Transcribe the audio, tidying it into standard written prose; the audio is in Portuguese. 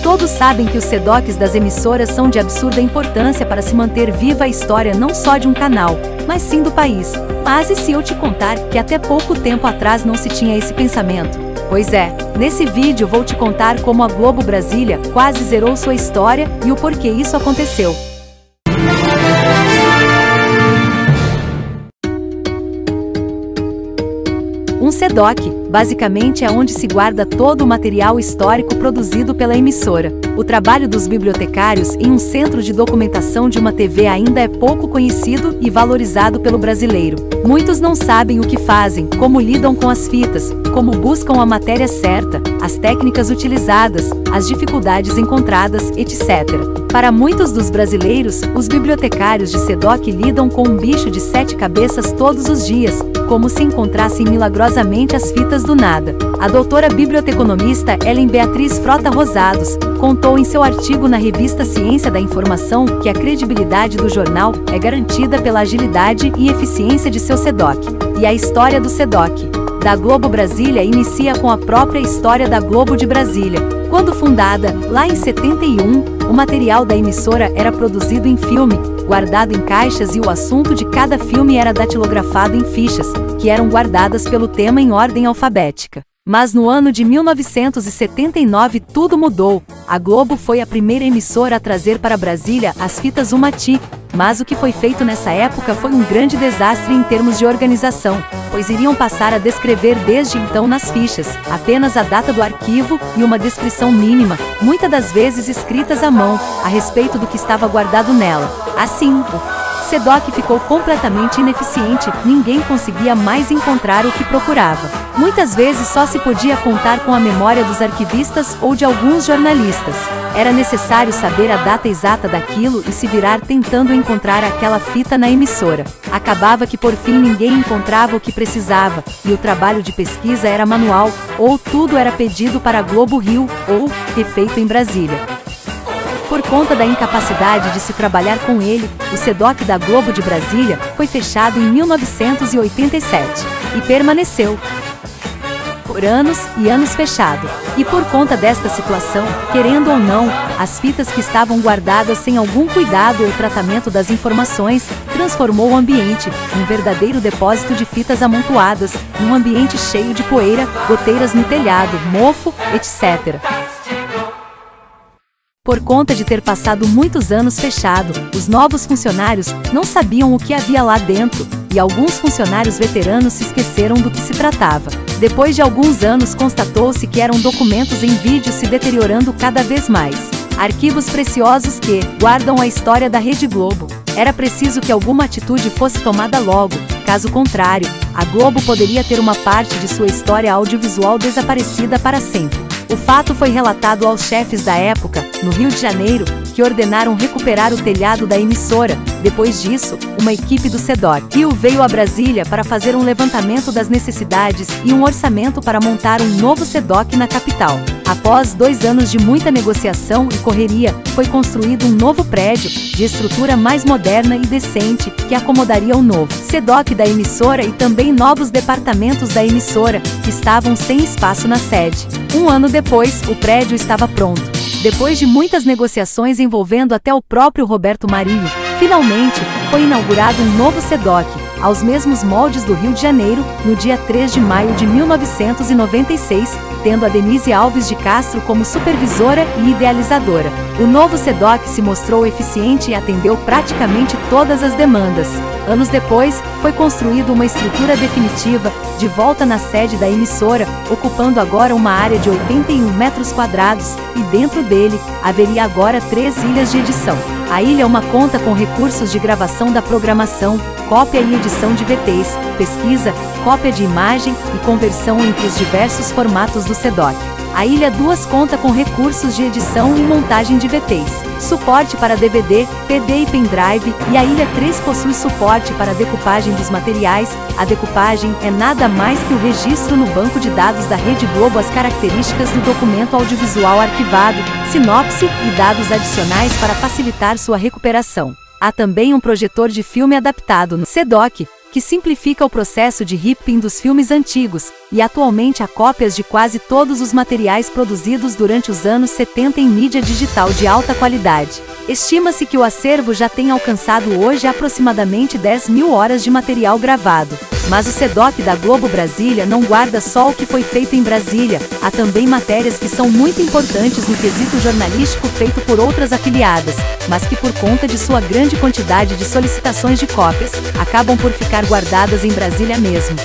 Todos sabem que os SEDOCs das emissoras são de absurda importância para se manter viva a história não só de um canal, mas sim do país. Mas e se eu te contar que até pouco tempo atrás não se tinha esse pensamento? Pois é, nesse vídeo vou te contar como a Globo Brasília quase zerou sua história e o porquê isso aconteceu. Um SEDOC, basicamente, é onde se guarda todo o material histórico produzido pela emissora. O trabalho dos bibliotecários em um centro de documentação de uma TV ainda é pouco conhecido e valorizado pelo brasileiro. Muitos não sabem o que fazem, como lidam com as fitas, como buscam a matéria certa, as técnicas utilizadas, as dificuldades encontradas, etc. Para muitos dos brasileiros, os bibliotecários de SEDOC lidam com um bicho de 7 cabeças todos os dias, como se encontrassem milagrosamente as fitas do nada. A doutora biblioteconomista Ellen Beatriz Frota Rosados contou em seu artigo na revista Ciência da Informação que a credibilidade do jornal é garantida pela agilidade e eficiência de seu SEDOC. E a história do SEDOC da Globo Brasília inicia com a própria história da Globo de Brasília. Quando fundada, lá em 71, o material da emissora era produzido em filme, guardado em caixas, e o assunto de cada filme era datilografado em fichas, que eram guardadas pelo tema em ordem alfabética. Mas no ano de 1979 tudo mudou. A Globo foi a primeira emissora a trazer para Brasília as fitas Umati, mas o que foi feito nessa época foi um grande desastre em termos de organização, pois iriam passar a descrever desde então nas fichas apenas a data do arquivo e uma descrição mínima, muitas das vezes escritas à mão, a respeito do que estava guardado nela. Assim, o SEDOC ficou completamente ineficiente, ninguém conseguia mais encontrar o que procurava. Muitas vezes só se podia contar com a memória dos arquivistas ou de alguns jornalistas. Era necessário saber a data exata daquilo e se virar tentando encontrar aquela fita na emissora. Acabava que por fim ninguém encontrava o que precisava, e o trabalho de pesquisa era manual, ou tudo era pedido para a Globo Rio, ou refeito em Brasília. Por conta da incapacidade de se trabalhar com ele, o SEDOC da Globo de Brasília foi fechado em 1987 e permaneceu por anos e anos fechado. E por conta desta situação, querendo ou não, as fitas que estavam guardadas sem algum cuidado ou tratamento das informações, transformou o ambiente em um verdadeiro depósito de fitas amontoadas, num ambiente cheio de poeira, goteiras no telhado, mofo, etc. Por conta de ter passado muitos anos fechado, os novos funcionários não sabiam o que havia lá dentro, e alguns funcionários veteranos se esqueceram do que se tratava. Depois de alguns anos, constatou-se que eram documentos em vídeo se deteriorando cada vez mais. Arquivos preciosos que guardam a história da Rede Globo. Era preciso que alguma atitude fosse tomada logo, caso contrário, a Globo poderia ter uma parte de sua história audiovisual desaparecida para sempre. O fato foi relatado aos chefes da época, no Rio de Janeiro, que ordenaram recuperar o telhado da emissora. Depois disso, uma equipe do SEDOC Rio veio a Brasília para fazer um levantamento das necessidades e um orçamento para montar um novo SEDOC na capital. Após 2 anos de muita negociação e correria, foi construído um novo prédio, de estrutura mais moderna e decente, que acomodaria o novo SEDOC da emissora e também novos departamentos da emissora, que estavam sem espaço na sede. 1 ano depois, o prédio estava pronto. Depois de muitas negociações envolvendo até o próprio Roberto Marinho, finalmente, foi inaugurado um novo SEDOC, aos mesmos moldes do Rio de Janeiro, no dia 3 de maio de 1996, tendo a Denise Alves de Castro como supervisora e idealizadora. O novo SEDOC se mostrou eficiente e atendeu praticamente todas as demandas. Anos depois, foi construída uma estrutura definitiva, de volta na sede da emissora, ocupando agora uma área de 81 metros quadrados, e dentro dele, haveria agora 3 ilhas de edição. A ilha conta com recursos de gravação da programação, cópia e edição de VTs, pesquisa, cópia de imagem e conversão entre os diversos formatos do SEDOC. A ilha 2 conta com recursos de edição e montagem de VTs, suporte para DVD, PD e pendrive, e a ilha 3 possui suporte para a decupagem dos materiais. A decupagem é nada mais que o registro no banco de dados da Rede Globo as características do documento audiovisual arquivado, sinopse e dados adicionais para facilitar sua recuperação. Há também um projetor de filme adaptado no SEDOC, que simplifica o processo de ripping dos filmes antigos, e atualmente há cópias de quase todos os materiais produzidos durante os anos 70 em mídia digital de alta qualidade. Estima-se que o acervo já tenha alcançado hoje aproximadamente 10.000 horas de material gravado. Mas o SEDOC da Globo Brasília não guarda só o que foi feito em Brasília, há também matérias que são muito importantes no quesito jornalístico feito por outras afiliadas, mas que por conta de sua grande quantidade de solicitações de cópias, acabam por ficar guardadas em Brasília mesmo.